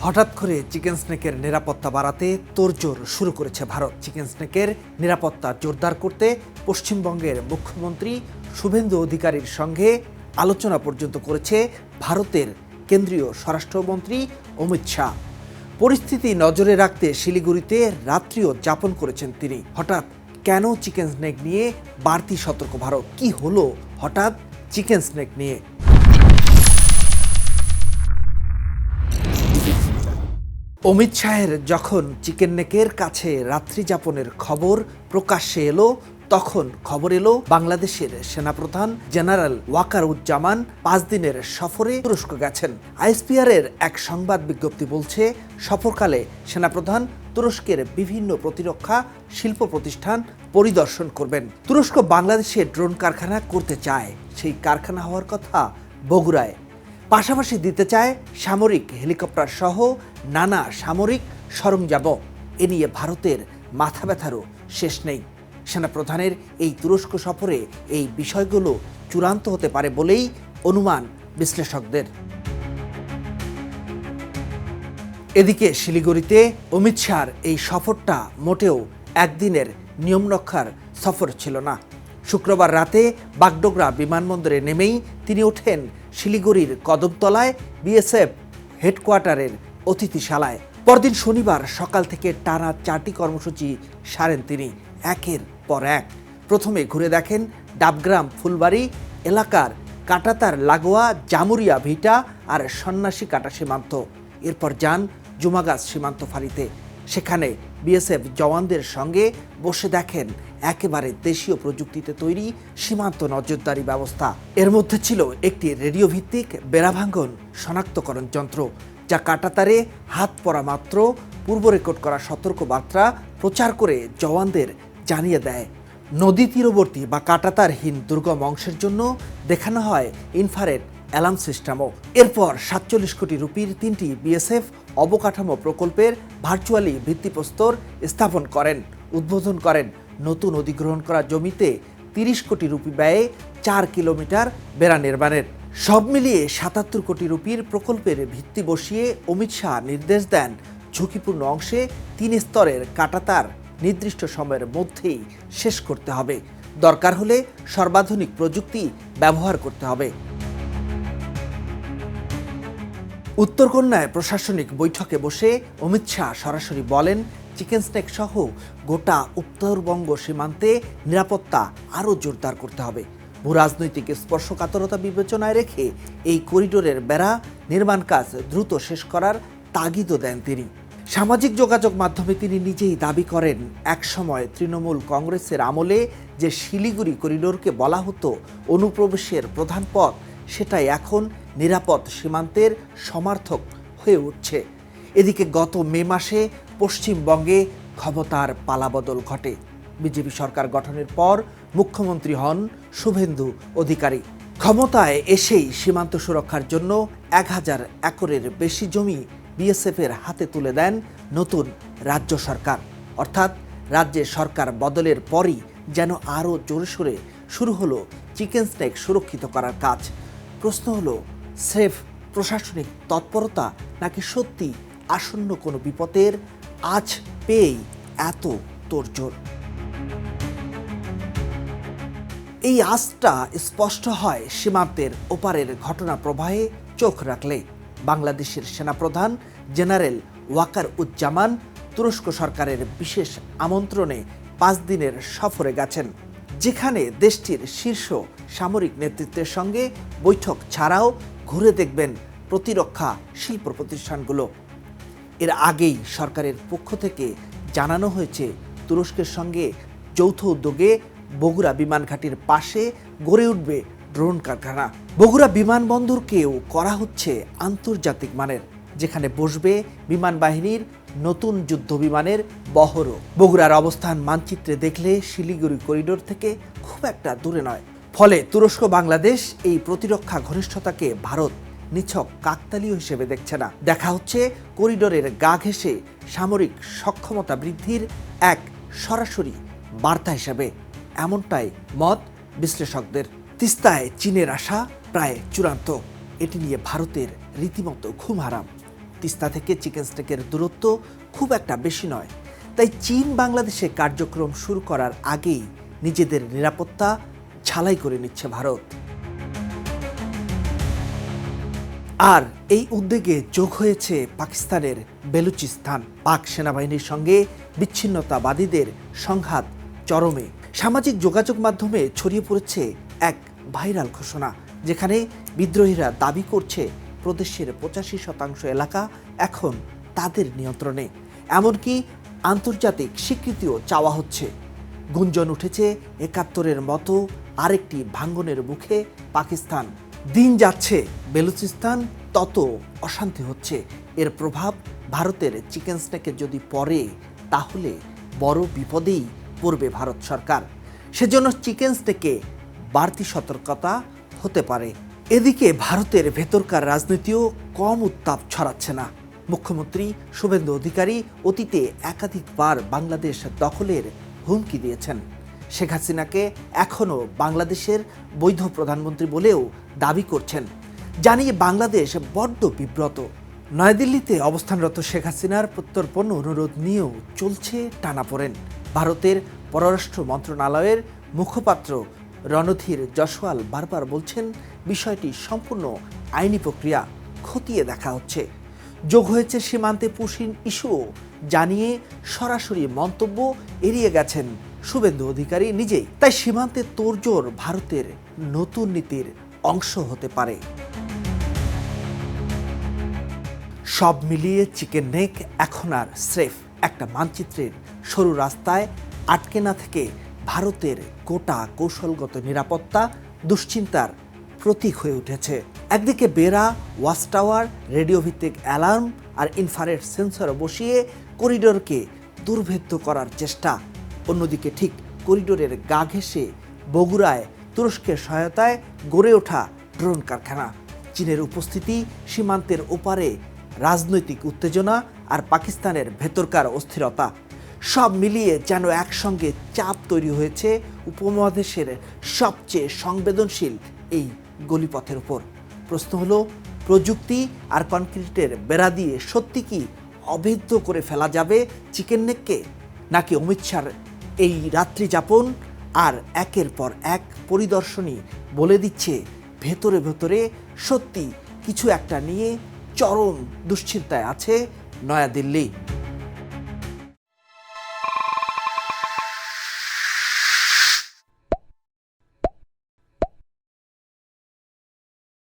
হঠাৎ করে চিকেন স্নেকের নিরাপত্তা বাড়াতে তোড়জোড় শুরু করেছে ভারত। চিকেন স্নেকের নিরাপত্তা জোরদার করতে পশ্চিমবঙ্গের মুখ্যমন্ত্রী শুভেন্দু অধিকারীর সঙ্গে আলোচনা পর্যন্ত করেছে ভারতের কেন্দ্রীয় স্বরাষ্ট্রমন্ত্রী অমিত শাহ। পরিস্থিতি নজরে রাখতে শিলিগুড়িতে রাত্রিও যাপন করেছেন তিনি। হঠাৎ কেন চিকেন স্নেক নিয়ে বাড়তি সতর্ক ভারত? কি হলো হঠাৎ চিকেন স্নেক নিয়ে? অমিত শাহের যখন চিকেন নেকের কাছে রাত্রি যাপনের খবর প্রকাশ্যে এলো, তখন খবর এলো বাংলাদেশের সেনাপ্রধান জেনারেল ওয়াকারুজ্জামান 5 দিনের সফরে তুরস্ক গেছেন। আইএসপিআর এর এক সংবাদ বিজ্ঞপ্তি বলছে, সফরকালে সেনাপ্রধান তুরস্কের বিভিন্ন প্রতিরক্ষা শিল্প প্রতিষ্ঠান পরিদর্শন করবেন। তুরস্ক বাংলাদেশে ড্রোন কারখানা করতে চায়, সেই কারখানা হওয়ার কথা বগুড়ায়। পাশাপাশি দিতে চায় সামরিক হেলিকপ্টার সহ নানা সামরিক সরঞ্জাম। এ নিয়ে ভারতের মাথা ব্যথারও শেষ নেই। সেনাপ্রধানের এই তুরস্ক সফরে এই বিষয়গুলো চূড়ান্ত হতে পারে বলেই অনুমান বিশ্লেষকদের। এদিকে শিলিগুড়িতে অমিত শাহর এই সফরটা মোটেও একদিনের নিয়ম রক্ষার সফর ছিল না। শুক্রবার রাতে বাগডোগরা বিমানবন্দরে নেমেই তিনি ওঠেন শিলিগুড়ির কদমতলায় বিএসএফ হেডকোয়ার্টারের অতিথিশালায়। পরদিন শনিবার সকাল থেকে টানা 4টি কর্মসূচি সারেন তিনি, একের পর এক। প্রথমে ঘুরে দেখেন ডাবগ্রাম ফুলবাড়ি এলাকার কাটাতার লাগোয়া জামুরিয়া ভিটা আর সন্ন্যাসী কাটা সীমান্ত। এরপর যান জুমাগাছ সীমান্ত ফাঁড়িতে। সেখানে বিএসএফ জওয়ানদের সঙ্গে বসে দেখেন একেবারে দেশীয় প্রযুক্তিতে তৈরি সীমান্ত নজরদারি ব্যবস্থা। এর মধ্যে ছিল একটি রেডিও ভিত্তিক বেড়াভাঙ্গন শনাক্তকরণ যন্ত্র, যা কাটাতারে হাত পড়া মাত্র পূর্ব রেকর্ড করা সতর্কবার্তা প্রচার করে জওয়ানদের জানিয়ে দেয়। নদী তীরবর্তী বা কাটাতারহীন দুর্গম অংশের জন্য দেখানো হয় ইনফ্রারেড অ্যালার্ম সিস্টেমও। এরপর 47 কোটি রুপির 3টি বিএসএফ অবকাঠামো প্রকল্পের ভার্চুয়ালি ভিত্তিপ্রস্তর স্থাপন করেন। উদ্বোধন করেন নতুন অধিগ্রহণ করা জমিতে 30 কোটি রুপি ব্যয়ে 4 কিলোমিটার বেড়া নির্মাণের। সব মিলিয়ে 77 কোটি রুপির প্রকল্পের ভিত্তি বসিয়ে অমিত শাহ নির্দেশ দেন, ঝুঁকিপূর্ণ অংশে 3 স্তরের কাটাতার নির্দিষ্ট সময়ের মধ্যেই শেষ করতে হবে। দরকার হলে সর্বাধুনিক প্রযুক্তি ব্যবহার করতে হবে। উত্তরকন্যায় প্রশাসনিক বৈঠকে বসে অমিত শাহ সরাসরি বলেন, চিকেন স্নেক সহ গোটা উত্তরবঙ্গ সীমান্তে নিরাপত্তা আরও জোরদার করতে হবে। ভূরাজনৈতিক স্পর্শকাতরতা বিবেচনায় রেখে এই করিডোরের বেড়া নির্মাণ কাজ দ্রুত শেষ করার তাগিদও দেন তিনি। সামাজিক যোগাযোগ মাধ্যমে তিনি নিজেই দাবি করেন, একসময় তৃণমূল কংগ্রেসের আমলে যে শিলিগুড়ি করিডোরকে বলা হতো অনুপ্রবেশের প্রধান পথ, সেটাই এখন নিরাপদ সীমান্তের সমার্থক হয়ে উঠছে। এদিকে গত মে মাসে পশ্চিমবঙ্গে ক্ষমতার পালাবদল ঘটে। বিজেপি সরকার গঠনের পর মুখ্যমন্ত্রী হন শুভেন্দু অধিকারী। ক্ষমতায় এসেই সীমান্ত সুরক্ষার জন্য 1000 একরের বেশি জমি বিএসএফের হাতে তুলে দেন নতুন রাজ্য সরকার। অর্থাৎ রাজ্যে সরকার বদলের পরই যেন আরও জোরে সোরে শুরু হলো চিকেন স্নেক সুরক্ষিত করার কাজ। প্রশ্ন হলো, স্রেফ প্রশাসনিক তৎপরতা নাকি সত্যি আসন্ন কোনো বিপদের আঁচ পেয়েই এত তোড়জোড়? এই আঁচটা স্পষ্ট হয় সীমান্তের ওপারের ঘটনা প্রবাহে চোখ রাখলে। বাংলাদেশের সেনাপ্রধান জেনারেল ওয়াকারুজ্জামান তুরস্ক সরকারের বিশেষ আমন্ত্রণে 5 দিনের সফরে গেছেন, যেখানে দেশটির শীর্ষ সামরিক নেতৃত্বের সঙ্গে বৈঠক ছাড়াও ঘুরে দেখবেন প্রতিরক্ষা শিল্প প্রতিষ্ঠানগুলো। এর আগেই সরকারের পক্ষ থেকে জানানো হয়েছে, তুরস্কের সঙ্গে যৌথ উদ্যোগে বগুড়া বিমানঘাটির পাশে গড়ে উঠবে ড্রোন কারখানা। বগুড়া বিমানবন্দরকেও করা হচ্ছে আন্তর্জাতিক মানের, যেখানে বসবে বিমান বাহিনীর নতুন যুদ্ধ বিমানের বহরও। বগুড়ার অবস্থান মানচিত্রে দেখলে শিলিগুড়ি করিডোর থেকে খুব একটা দূরে নয়। ফলে তুরস্ক বাংলাদেশ এই প্রতিরক্ষা ঘনিষ্ঠতাকে ভারত নিছক কাকতালীয় হিসেবে দেখছে না, দেখা হচ্ছে করিডোরের গা ঘেঁষে সামরিক সক্ষমতা বৃদ্ধির এক সরাসরি বার্তা হিসেবে। এমনটাই মত বিশ্লেষকদের। তিস্তায় চীনের আশা প্রায় চূড়ান্ত, এটি নিয়ে ভারতের রীতিমতো ঘুম হারাম। তিস্তা থেকে চিকেন স্টেকের দূরত্ব খুব একটা বেশি নয়, তাই চীন বাংলাদেশে কার্যক্রম শুরু করার আগেই নিজেদের নিরাপত্তা ঝালাই করে নিচ্ছে ভারত। আর এই উদ্যোগে যোগ হয়েছে পাকিস্তানের বেলুচিস্তান। পাক সেনাবাহিনীর সঙ্গে বিচ্ছিন্নতাবাদীদের সংঘাত চরমে। সামাজিক যোগাযোগ মাধ্যমে ছড়িয়ে পড়েছে এক ভাইরাল ঘোষণা, যেখানে বিদ্রোহীরা দাবি করছে প্রদেশের 85% এলাকা এখন তাদের নিয়ন্ত্রণে। এমনকি আন্তর্জাতিক স্বীকৃতিও চাওয়া হচ্ছে। গুঞ্জন উঠেছে 71-এর মতো আরেকটি ভাঙ্গনের মুখে পাকিস্তান। দিন যাচ্ছে, বেলুচিস্তান তত অশান্তি হচ্ছে। এর প্রভাব ভারতের চিকেন স্নেকে যদি পড়ে, তাহলে বড় বিপদেই পড়বে ভারত সরকার। সেজন্য চিকেন স্নেকে বাড়তি সতর্কতা হতে পারে। এদিকে ভারতের ভেতরকার রাজনীতিও কম উত্তাপ ছড়াচ্ছে না। মুখ্যমন্ত্রী শুভেন্দু অধিকারী অতীতে একাধিকবার বাংলাদেশ দখলের হুমকি দিয়েছেন। শেখ হাসিনাকে এখনও বাংলাদেশের বৈধ প্রধানমন্ত্রী বলেও দাবি করছেন, জানিয়ে বাংলাদেশ বড্ড বিব্রত। নয়াদিল্লিতে অবস্থানরত শেখ হাসিনার প্রত্যর্পণ অনুরোধ নিয়েও চলছে টানাপোড়েন। ভারতের পররাষ্ট্র মন্ত্রণালয়ের মুখপাত্র রণধীর জয়সওয়াল বারবার বলছেন, বিষয়টি সম্পূর্ণ আইনি প্রক্রিয়া, খতিয়ে দেখা হচ্ছে। যোগ হয়েছে সীমান্তে পুশিন ইস্যুও, জানিয়ে সরাসরি মন্তব্য এড়িয়ে গেছেন শুভেন্দু অধিকারী নিজেই। তাই সীমান্তে তোড়জোড় ভারতের নতুন নীতির অংশ হতে পারে। সব মিলিয়ে চিকেন নেক এখন আর স্রেফ একটা মানচিত্রের সরু রাস্তায় আটকে না থেকে ভারতের গোটা কৌশলগত নিরাপত্তা দুশ্চিন্তার প্রতীক হয়ে উঠেছে। একদিকে বেড়া, ওয়াচ টাওয়ার, রেডিও ভিত্তিক অ্যালার্ম আর ইনফ্রারেড সেন্সর বসিয়ে করিডোরকে দুর্ভেদ্য করার চেষ্টা, অন্যদিকে ঠিক করিডোরের গা ঘেঁষে বগুড়ায় তুরস্কের সহায়তায় গড়ে ওঠা ড্রোন কারখানা, চীনের উপস্থিতি, সীমান্তের ওপারে রাজনৈতিক উত্তেজনা আর পাকিস্তানের ভেতরকার অস্থিরতা, সব মিলিয়ে যেন একসঙ্গে চাপ তৈরি হয়েছে উপমহাদেশের সবচেয়ে সংবেদনশীল এই গলিপথের উপর। প্রশ্ন হলো, প্রযুক্তি আর কনক্রিটের বেড়া দিয়ে সত্যি কি অভেদ্য করে ফেলা যাবে চিকেন নেককে, নাকি অমিত শাহর এই রাত্রি যাপন আর একের পর এক পরিদর্শনী বলে দিচ্ছে ভেতরে ভেতরে সত্যি কিছু একটা নিয়ে চরম দুশ্চিন্তায় আছে নয়াদিল্লি।